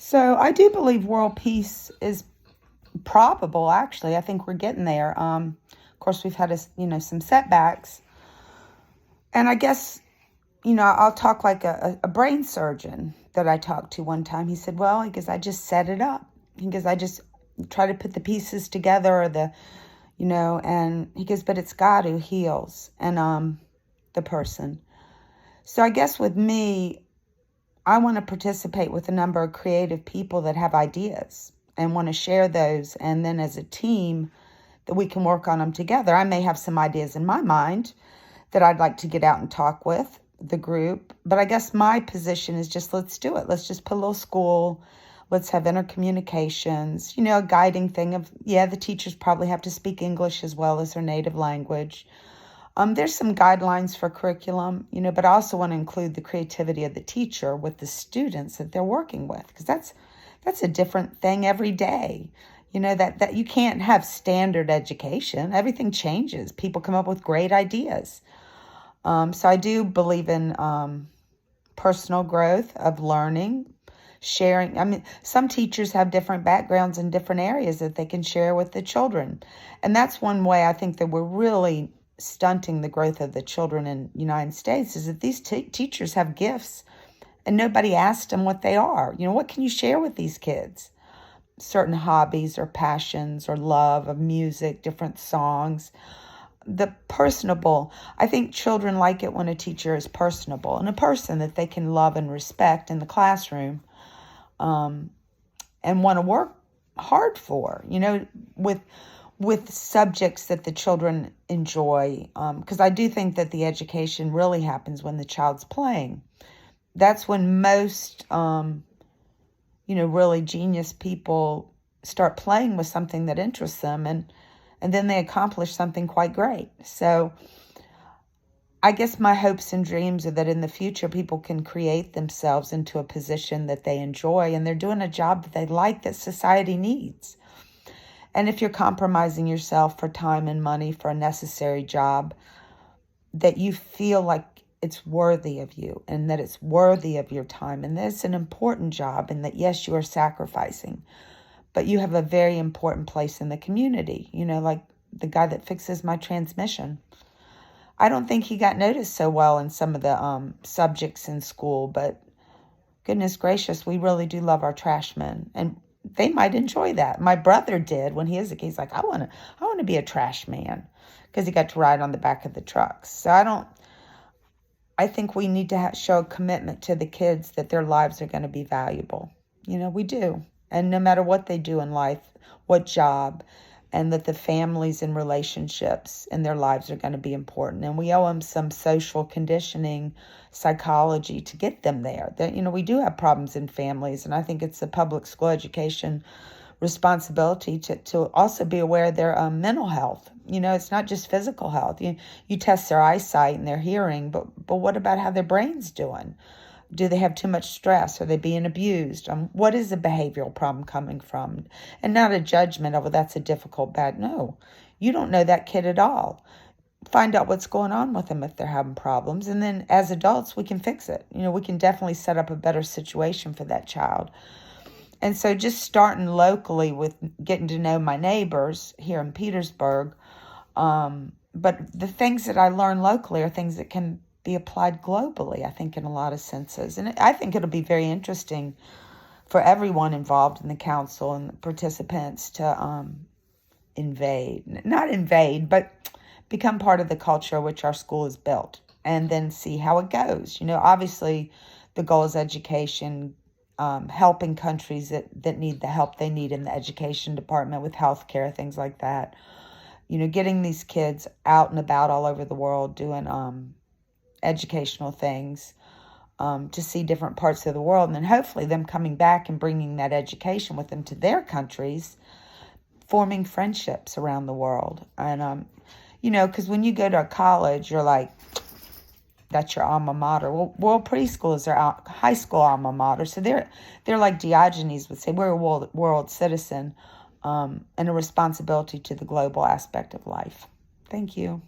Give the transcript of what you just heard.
So I do believe world peace is probable. Actually, I think we're getting there. Of course, we've had some setbacks, and I guess I'll talk like a brain surgeon that I talked to one time. He said, "Well, because I just set it up. Because I just try to put the pieces together, or and he goes, but it's God who heals, and the person. So I guess with me, I want to participate with a number of creative people that have ideas and want to share those. And then as a team, that we can work on them together. I may have some ideas in my mind that I'd like to get out and talk with the group. But I guess my position is just, let's do it. Let's just put a little school. Let's have intercommunications, a guiding thing of, the teachers probably have to speak English as well as their native language. There's some guidelines for curriculum, but I also want to include the creativity of the teacher with the students that they're working with, because that's a different thing every day. That you can't have standard education. Everything changes. People come up with great ideas. So I do believe in personal growth of learning, sharing. I mean, some teachers have different backgrounds in different areas that they can share with the children. And that's one way I think that we're really stunting the growth of the children in the United States, is that these teachers have gifts and nobody asked them what they are. What can you share with these kids? Certain hobbies or passions or love of music, different songs. The personable. I think children like it when a teacher is personable and a person that they can love and respect in the classroom, and want to work hard for, with subjects that the children enjoy. Because I do think that the education really happens when the child's playing. That's when most, really genius people start playing with something that interests them, and then they accomplish something quite great. So I guess my hopes and dreams are that in the future, people can create themselves into a position that they enjoy, and they're doing a job that they like, that society needs. And if you're compromising yourself for time and money for a necessary job, that you feel like it's worthy of you and that it's worthy of your time, and that it's an important job, and that, yes, you are sacrificing, but you have a very important place in the community. Like the guy that fixes my transmission. I don't think he got noticed so well in some of the subjects in school, but goodness gracious, we really do love our trash men, and they might enjoy that. My brother did when he was a kid. He's like, I want to be a trash man, because he got to ride on the back of the trucks. So I think we need to show a commitment to the kids that their lives are going to be valuable. We do. And no matter what they do in life, what job, and that the families and relationships in their lives are going to be important. And we owe them some social conditioning, psychology to get them there. That, we do have problems in families, and I think it's the public school education responsibility to also be aware of their mental health. It's not just physical health. You test their eyesight and their hearing, but what about how their brain's doing? Do they have too much stress? Are they being abused? What is the behavioral problem coming from? And not a judgment of, well, that's a difficult, bad. No, you don't know that kid at all. Find out what's going on with them if they're having problems. And then as adults, we can fix it. We can definitely set up a better situation for that child. And so just starting locally with getting to know my neighbors here in Petersburg. But the things that I learn locally are things that can be applied globally, I think, in a lot of senses. And I think it'll be very interesting for everyone involved in the council and the participants to not invade, but become part of the culture which our school is built, and then see how it goes. Obviously the goal is education, helping countries that need the help they need in the education department with healthcare, things like that. Getting these kids out and about all over the world doing educational things, to see different parts of the world, and then hopefully them coming back and bringing that education with them to their countries, forming friendships around the world. And because when you go to a college, you're like, that's your alma mater. Well, world preschool is their high school alma mater, so they're like Diogenes would say, we're a world citizen, and a responsibility to the global aspect of life. Thank you.